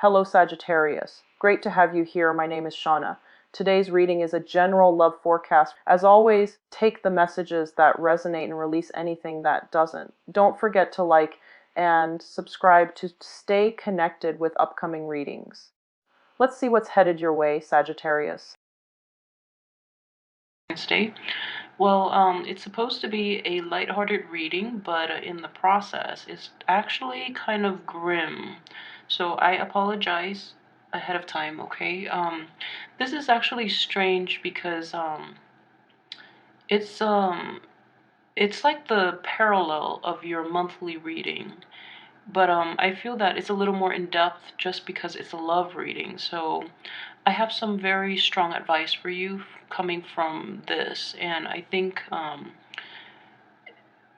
Hello Sagittarius. Great to have you here. My name is Shauna. Today's reading is a general love forecast. As always, take the messages that resonate and release anything that doesn't. Don't forget to like and subscribe to stay connected with upcoming readings. Let's see what's headed your way, Sagittarius. Wednesday. Well, it's supposed to be a lighthearted reading, but in the process, it's actually kind of grim. So I apologize ahead of time, okay? This is actually strange because it's um, it's like the parallel of your monthly reading. But I feel that it's a little more in depth just because it's a love reading. So I have some very strong advice for you coming from this, and I think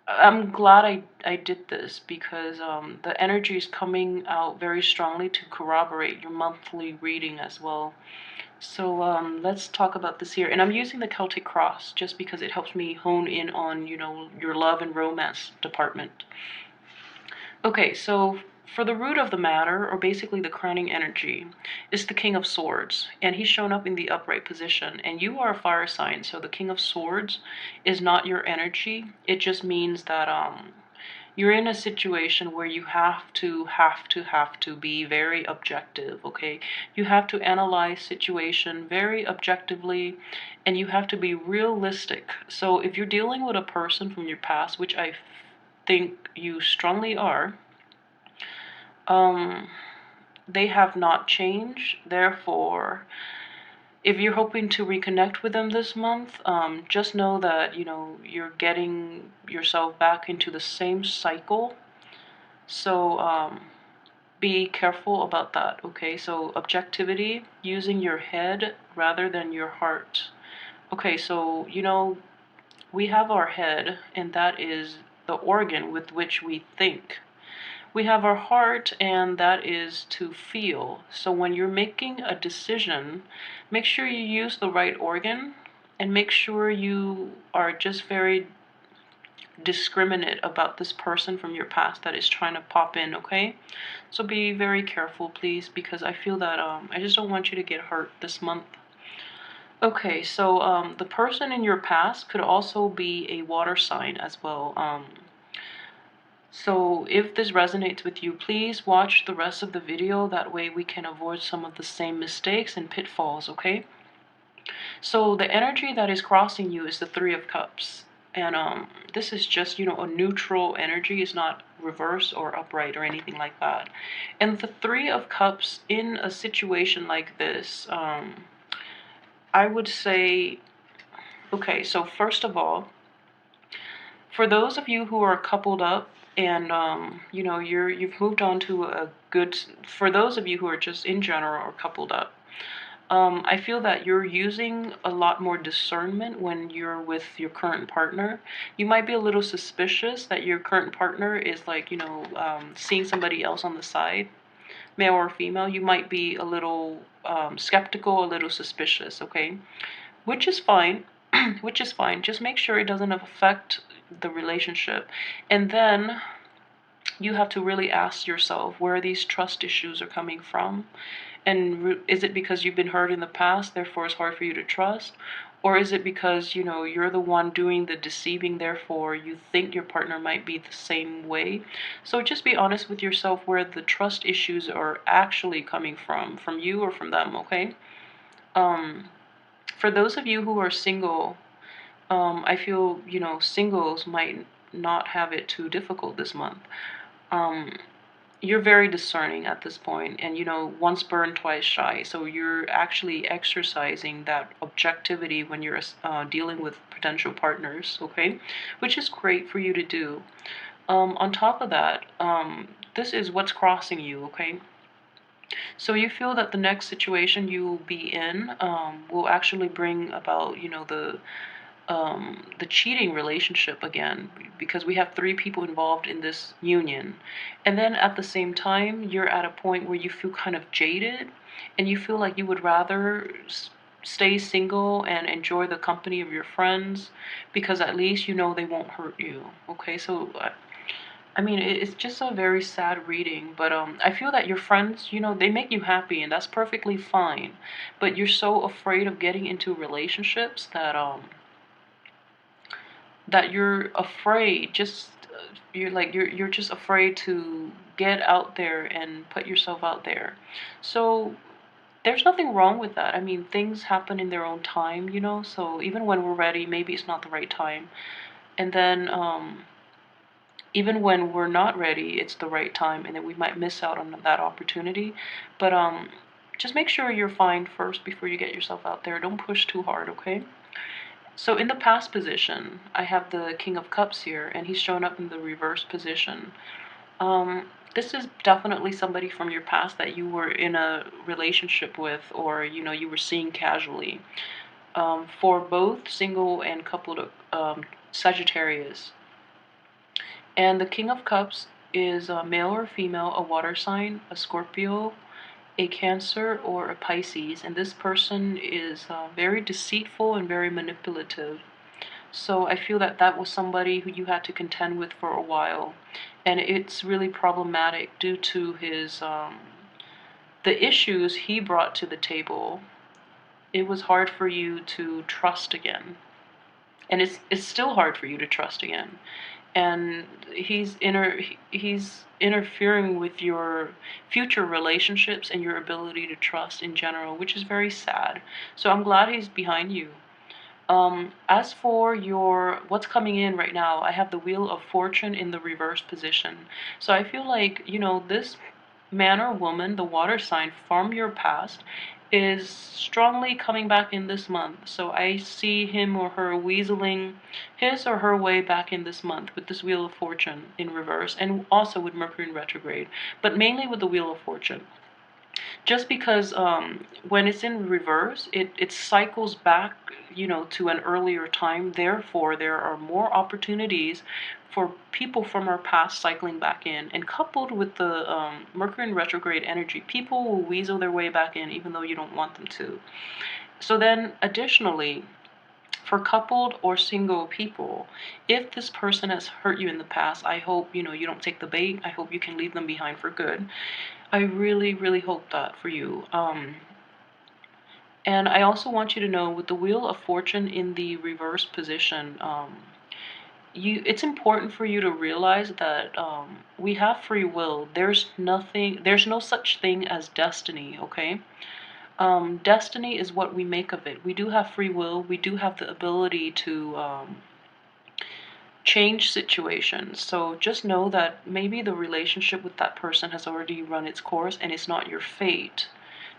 I'm glad I did this because the energy is coming out very strongly to corroborate your monthly reading as well. So let's talk about this here. And I'm using the Celtic Cross just because it helps me hone in on, your love and romance department. Okay, so for the root of the matter, or basically the crowning energy, is the King of Swords, and he's shown up in the upright position. And you are a fire sign, so the King of Swords is not your energy. It just means that you're in a situation where you have to be very objective, okay? You have to analyze situation very objectively, and you have to be realistic. So if you're dealing with a person from your past, which I think you strongly are, um, they have not changed. Therefore, if you're hoping to reconnect with them this month, just know that, you're getting yourself back into the same cycle. So, be careful about that, okay? So, objectivity, using your head rather than your heart. Okay, so, we have our head, and that is the organ with which we think. We have our heart, and that is to feel. So when you're making a decision, make sure you use the right organ, and make sure you are just very discriminate about this person from your past that is trying to pop in, okay? So be very careful, please, because I feel that I just don't want you to get hurt this month. Okay, so the person in your past could also be a water sign as well. So if this resonates with you, please watch the rest of the video. That way we can avoid some of the same mistakes and pitfalls, okay? So the energy that is crossing you is the Three of Cups. And this is just, a neutral energy. It's not reverse or upright or anything like that. And the Three of Cups in a situation like this, I would say, okay, so first of all, for those of you who are coupled up and you've moved on to a good, for those of you who are just in general or coupled up, I feel that you're using a lot more discernment when you're with your current partner. You might be a little suspicious that your current partner is like, seeing somebody else on the side, male or female. You might be a little skeptical, a little suspicious, okay? Which is fine. Which is fine. Just make sure it doesn't affect the relationship. And then you have to really ask yourself where these trust issues are coming from. And is it because you've been hurt in the past, therefore it's hard for you to trust? Or is it because, you're the one doing the deceiving, therefore you think your partner might be the same way? So just be honest with yourself where the trust issues are actually coming from you or from them, okay? For those of you who are single, I feel, singles might not have it too difficult this month. Um, you're very discerning at this point, and once burned, twice shy. So you're actually exercising that objectivity when you're dealing with potential partners, okay? Which is great for you to do. On top of that, this is what's crossing you, okay? So you feel that the next situation you will be in will actually bring about, the cheating relationship again, because we have three people involved in this union. And then at the same time, you're at a point where you feel kind of jaded, and you feel like you would rather stay single and enjoy the company of your friends, because at least they won't hurt you. Okay, so I mean, it's just a very sad reading, but I feel that your friends, they make you happy, and that's perfectly fine. But you're so afraid of getting into relationships that you're afraid, just you're just afraid to get out there and put yourself out there. So there's nothing wrong with that. I mean, things happen in their own time, so even when we're ready, maybe it's not the right time. And then even when we're not ready, it's the right time, and then we might miss out on that opportunity. But just make sure you're fine first before you get yourself out there. Don't push too hard, okay? So in the past position, I have the King of Cups here, and he's shown up in the reverse position. This is definitely somebody from your past that you were in a relationship with, or you were seeing casually. For both single and coupled Sagittarius. And the King of Cups is a male or female, a water sign, a Scorpio, a Cancer, or a Pisces. And this person is very deceitful and very manipulative. So I feel that that was somebody who you had to contend with for a while. And it's really problematic due to his the issues he brought to the table. It was hard for you to trust again. And it's still hard for you to trust again. And he's interfering with your future relationships and your ability to trust in general, which is very sad. So I'm glad he's behind you. As for your what's coming in right now, I have the Wheel of Fortune in the reverse position. So I feel like, this man or woman, the water sign from your past, is strongly coming back in this month. So I see him or her weaseling his or her way back in this month with this Wheel of Fortune in reverse, and also with Mercury in retrograde, but mainly with the Wheel of Fortune. Just because when it's in reverse, it cycles back, to an earlier time. Therefore, there are more opportunities for people from our past cycling back in. And coupled with the Mercury in retrograde energy, people will weasel their way back in even though you don't want them to. So then, additionally, for coupled or single people, if this person has hurt you in the past, I hope you don't take the bait. I hope you can leave them behind for good. I really, really hope that for you. And I also want you to know, with the Wheel of Fortune in the reverse position, it's important for you to realize that we have free will. There's no such thing as destiny, okay? Destiny is what we make of it. We do have free will. We do have the ability to change situations. So just know that maybe the relationship with that person has already run its course, and it's not your fate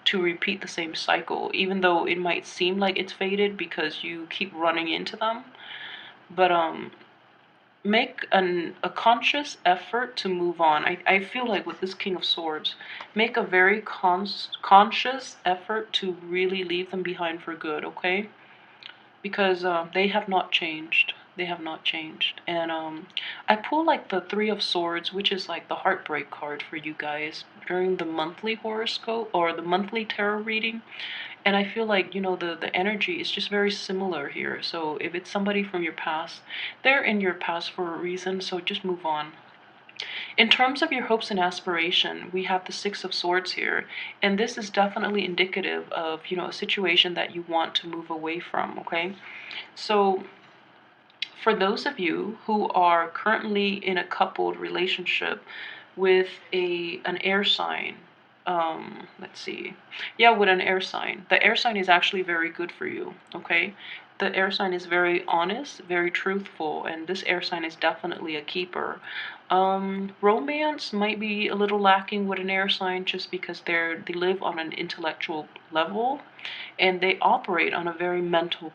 to repeat the same cycle, even though it might seem like it's fated because you keep running into them. But make a conscious effort to move on. I feel like with this King of Swords, make a very conscious effort to really leave them behind for good, okay? Because they have not changed. They have not changed. And I pull like the Three of Swords, which is like the heartbreak card for you guys during the monthly horoscope or the monthly tarot reading. And I feel like, the energy is just very similar here. So if it's somebody from your past, they're in your past for a reason, so just move on. In terms of your hopes and aspiration, we have the Six of Swords here, and this is definitely indicative of, a situation that you want to move away from, okay? So for those of you who are currently in a coupled relationship with an air sign, let's see. Yeah, with an air sign. The air sign is actually very good for you, okay? The air sign is very honest, very truthful, and this air sign is definitely a keeper. Romance might be a little lacking with an air sign just because they live on an intellectual level, and they operate on a very mental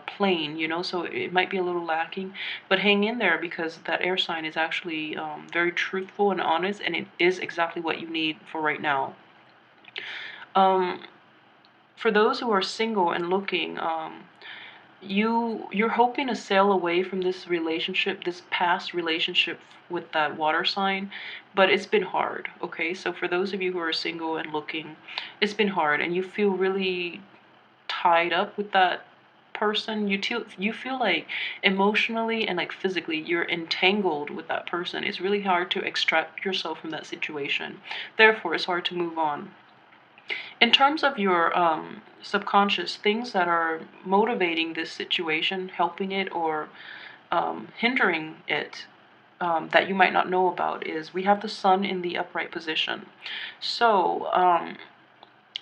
plane, so it might be a little lacking, but hang in there because that air sign is actually very truthful and honest, and it is exactly what you need for right now. For those who are single and looking, you're hoping to sail away from this relationship, this past relationship with that water sign, but it's been hard, okay? So for those of you who are single and looking, it's been hard, and you feel really tied up with that person, you feel like emotionally and like physically you're entangled with that person. It's really hard to extract yourself from that situation. Therefore, it's hard to move on. In terms of your subconscious, things that are motivating this situation, helping it, or hindering it, that you might not know about, is we have the sun in the upright position. So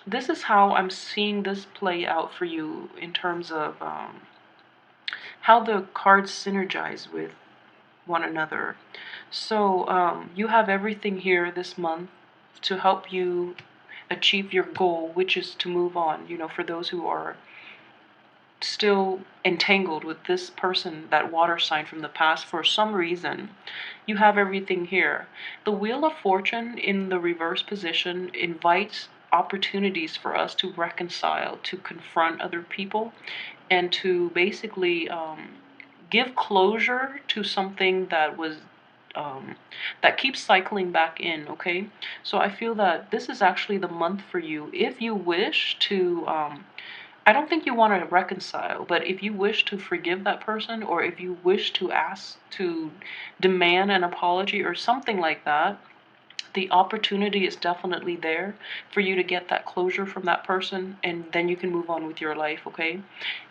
this is how I'm seeing this play out for you in terms of how the cards synergize with one another. So you have everything here this month to help you achieve your goal, which is to move on. You know, for those who are still entangled with this person, that water sign from the past, for some reason, you have everything here. The Wheel of Fortune in the reverse position invites opportunities for us to reconcile, to confront other people, and to basically give closure to something that was that keeps cycling back in. Okay, so I feel that this is actually the month for you if you wish to I don't think you want to reconcile, but if you wish to forgive that person, or if you wish to ask to demand an apology or something like that, the opportunity is definitely there for you to get that closure from that person, and then you can move on with your life. Okay,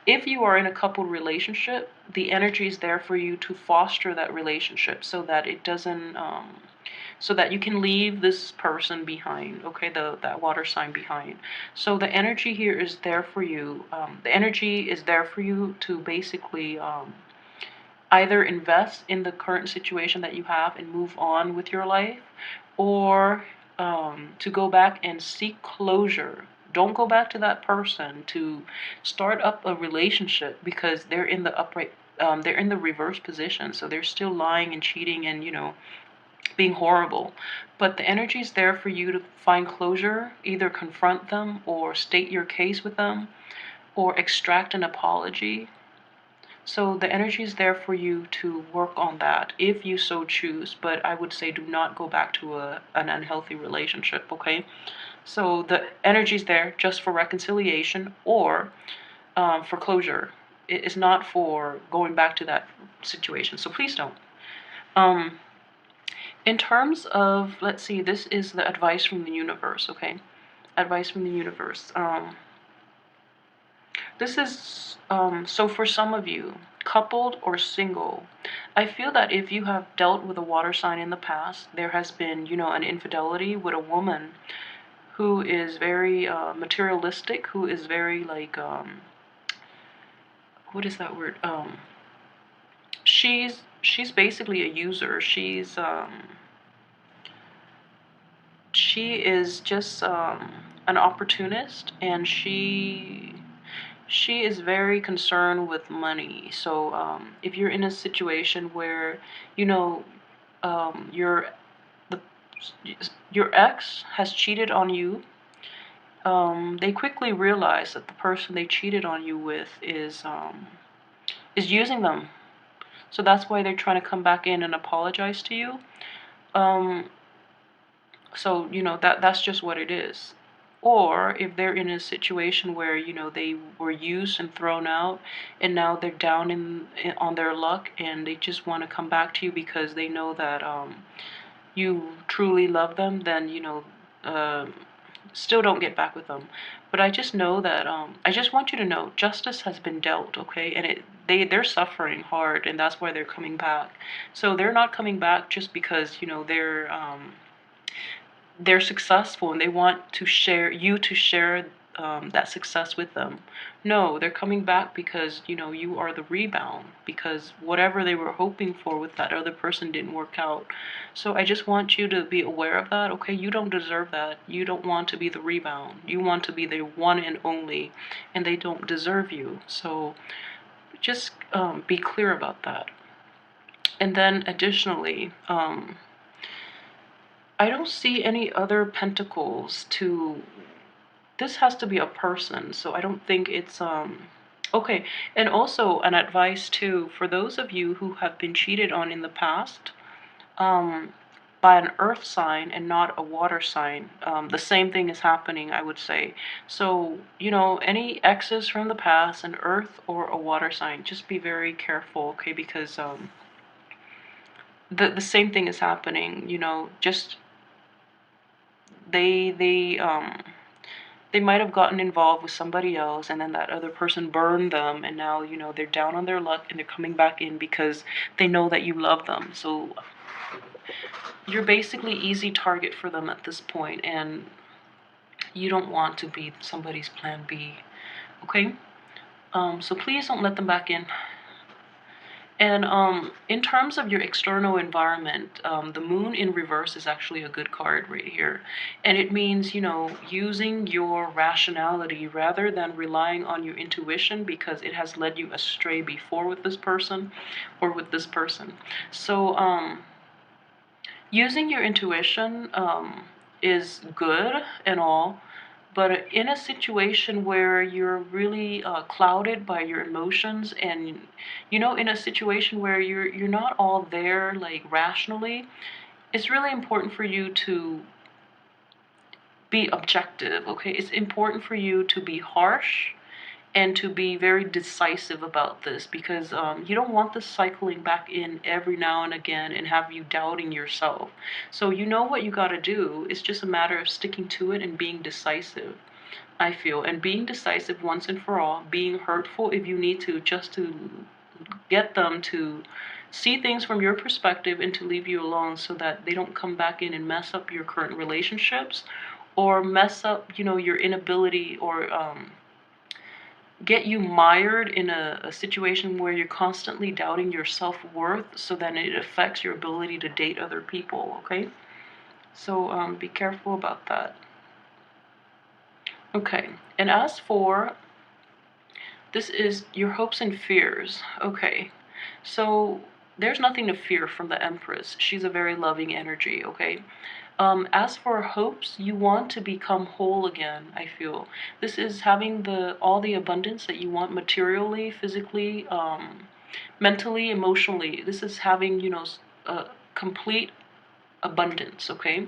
if you are in a coupled relationship, the energy is there for you to foster that relationship so that it doesn't so that you can leave this person behind, okay, that water sign behind. So the energy here is there for you. The energy is there for you to basically either invest in the current situation that you have and move on with your life, or to go back and seek closure. Don't go back to that person to start up a relationship, because they're in the upright, they're in the reverse position, so they're still lying and cheating and, you know, being horrible. But the energy is there for you to find closure, either confront them or state your case with them or extract an apology. So the energy is there for you to work on that if you so choose, but I would say do not go back to an unhealthy relationship, okay? So the energy is there just for reconciliation or for closure. It is not for going back to that situation, so please don't. Um, in terms of, let's see, this is the advice from the universe, okay? Advice from the universe. This is, so for some of you, coupled or single, I feel that if you have dealt with a water sign in the past, there has been, you know, an infidelity with a woman who is very materialistic, who is very like, what is that word? She's basically a user. She is just an opportunist, and she is very concerned with money. So if you're in a situation where, you know, your the your ex has cheated on you, they quickly realize that the person they cheated on you with is using them. So that's why they're trying to come back in and apologize to you. Um, so you know that's just what it is. Or if they're in a situation where, you know, they were used and thrown out, and now they're down on their luck, and they just want to come back to you because they know that you truly love them, then, you know, still don't get back with them. But I just know that I just want you to know justice has been dealt, okay? And they're suffering hard, and that's why they're coming back. So they're not coming back just because, you know, they're successful and they want to share that success with them. No, they're coming back because, you know, you are the rebound, because whatever they were hoping for with that other person didn't work out. So I just want you to be aware of that, okay? You don't deserve that. You don't want to be the rebound. You want to be the one and only, and they don't deserve you. So just be clear about that. And then additionally, I don't see any other pentacles to, this has to be a person, so I don't think it's okay. And also an advice too, for those of you who have been cheated on in the past, um by an earth sign and not a water sign. The same thing is happening, I would say. So, any exes from the past, an earth or a water sign, just be very careful, okay? Because the same thing is happening, just they might have gotten involved with somebody else, and then that other person burned them, and now they're down on their luck and they're coming back in because they know that you love them. So you're basically easy target for them at this point, and you don't want to be somebody's plan B, okay? So please don't let them back in. And in terms of your external environment, the moon in reverse is actually a good card right here. And it means, using your rationality rather than relying on your intuition, because it has led you astray before with this person or with this person. So using your intuition is good and all, but in a situation where you're really clouded by your emotions, and in a situation where you're not all there like rationally, it's really important for you to be objective, okay? It's important for you to be harsh and to be very decisive about this, because you don't want this cycling back in every now and again and have you doubting yourself. So what you got to do. It's just a matter of sticking to it and being decisive, I feel, and being decisive once and for all, being hurtful if you need to, just to get them to see things from your perspective and to leave you alone, so that they don't come back in and mess up your current relationships, or mess up your inability, or get you mired in a situation where you're constantly doubting your self-worth, so then it affects your ability to date other people, okay? So be careful about that. Okay, and as for, this is your hopes and fears. Okay, so there's nothing to fear from the Empress. She's a very loving energy, okay? As for hopes, you want to become whole again, I feel. This is having all the abundance that you want materially, physically, mentally, emotionally. This is having, a complete abundance, okay?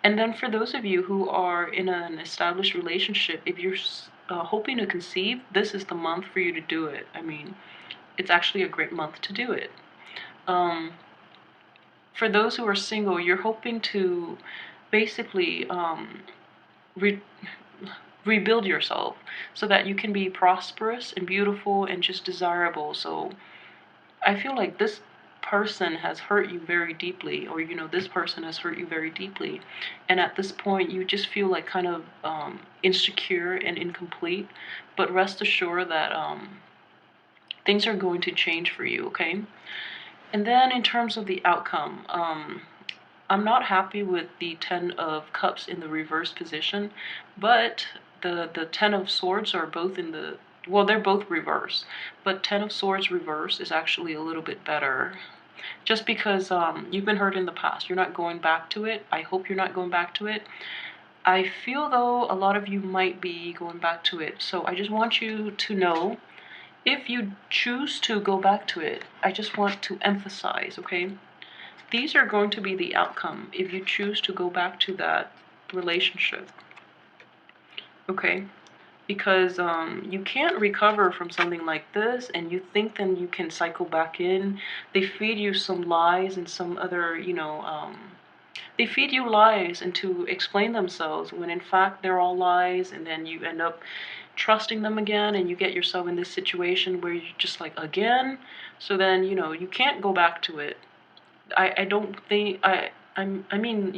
And then for those of you who are in an established relationship, if you're hoping to conceive, this is the month for you to do it. I mean, it's actually a great month to do it. For those who are single, you're hoping to basically rebuild yourself so that you can be prosperous and beautiful and just desirable. So I feel like this person has hurt you very deeply, or this person has hurt you very deeply, and at this point you just feel like kind of insecure and incomplete. But rest assured that things are going to change for you, okay? And then in terms of the outcome, I'm not happy with the Ten of Cups in the reverse position, but the Ten of Swords are both in the, well, they're both reverse, but Ten of Swords reverse is actually a little bit better. Just because you've been hurt in the past, you're not going back to it. I hope you're not going back to it. I feel though a lot of you might be going back to it. So I just want you to know, if you choose to go back to it, I just want to emphasize, okay? These are going to be the outcome if you choose to go back to that relationship, okay? Because you can't recover from something like this, and you think then you can cycle back in. They feed you some lies and some other, they feed you lies and to explain themselves, when in fact they're all lies, and then you end up trusting them again, and you get yourself in this situation where you're just like, again? So then, you can't go back to it. I don't think, I mean,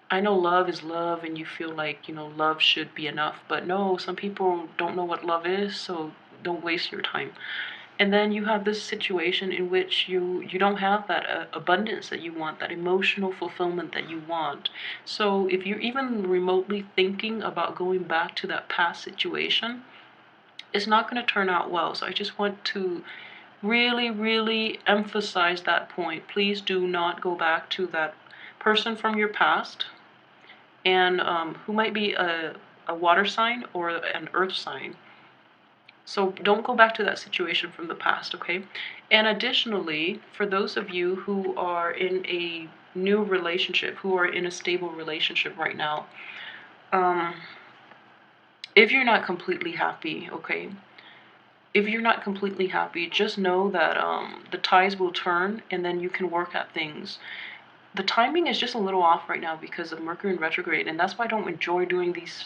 I know love is love, and you feel like, love should be enough, but no, some people don't know what love is, so don't waste your time. And then you have this situation in which you don't have that abundance that you want, that emotional fulfillment that you want. So if you're even remotely thinking about going back to that past situation, it's not going to turn out well. So I just want to really, really emphasize that point. Please do not go back to that person from your past, and who might be a water sign or an earth sign. So don't go back to that situation from the past, okay? And additionally, for those of you who are in a new relationship, who are in a stable relationship right now, if you're not completely happy, okay, if you're not completely happy, just know that the tides will turn, and then you can work at things. The timing is just a little off right now because of Mercury in retrograde, and that's why I don't enjoy doing these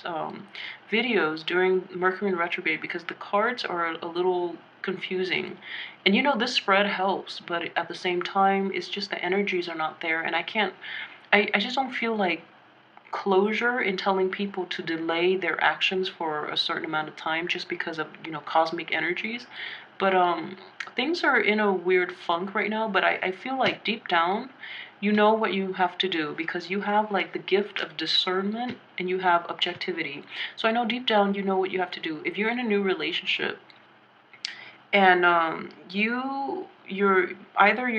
videos during Mercury in retrograde, because the cards are a little confusing. And you know, this spread helps, but at the same time, it's just the energies are not there, and I just don't feel like closure in telling people to delay their actions for a certain amount of time just because of, you know, cosmic energies. But things are in a weird funk right now, but I feel like deep down you know what you have to do, because you have like the gift of discernment and you have objectivity. So I know deep down you know what you have to do. If you're in a new relationship and you're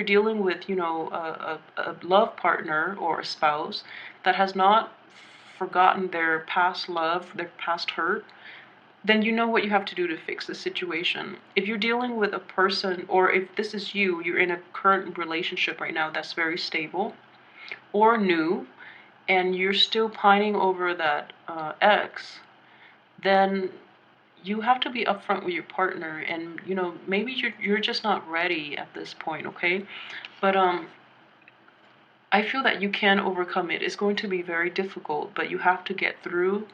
dealing with, you know, a love partner or a spouse that has not forgotten their past love, their past hurt, then you know what you have to do to fix the situation. If you're dealing with a person, or if this is you, you're in a current relationship right now that's very stable or new, and you're still pining over that ex, then you have to be upfront with your partner, and you know, maybe you're just not ready at this point, okay? But I feel that you can overcome it. It's going to be very difficult, but you have to get through.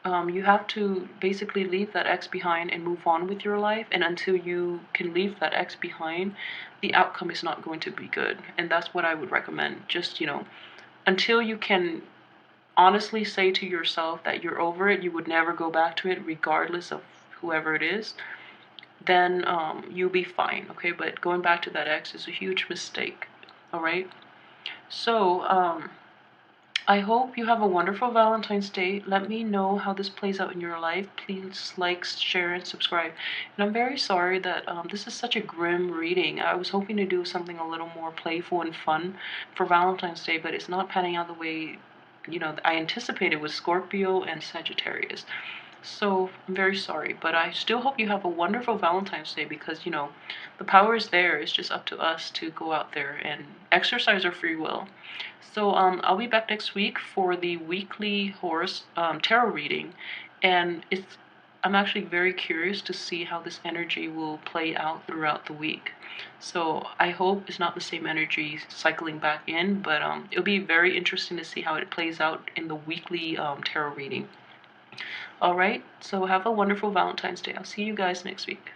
You have to basically leave that ex behind and move on with your life. And until you can leave that ex behind, the outcome is not going to be good. And that's what I would recommend. Just, you know, until you can honestly say to yourself that you're over it, you would never go back to it regardless of whoever it is, then you'll be fine, okay? But going back to that ex is a huge mistake, all right? So, I hope you have a wonderful Valentine's Day. Let me know how this plays out in your life. Please like, share, and subscribe. And I'm very sorry that this is such a grim reading. I was hoping to do something a little more playful and fun for Valentine's Day, but it's not panning out the way, you know, I anticipated with Scorpio and Sagittarius. So I'm very sorry, but I still hope you have a wonderful Valentine's Day, because, you know, the power is there. It's just up to us to go out there and exercise our free will. So I'll be back next week for the weekly tarot reading, and I'm actually very curious to see how this energy will play out throughout the week. So I hope it's not the same energy cycling back in, but it'll be very interesting to see how it plays out in the weekly tarot reading. All right, so have a wonderful Valentine's Day. I'll see you guys next week.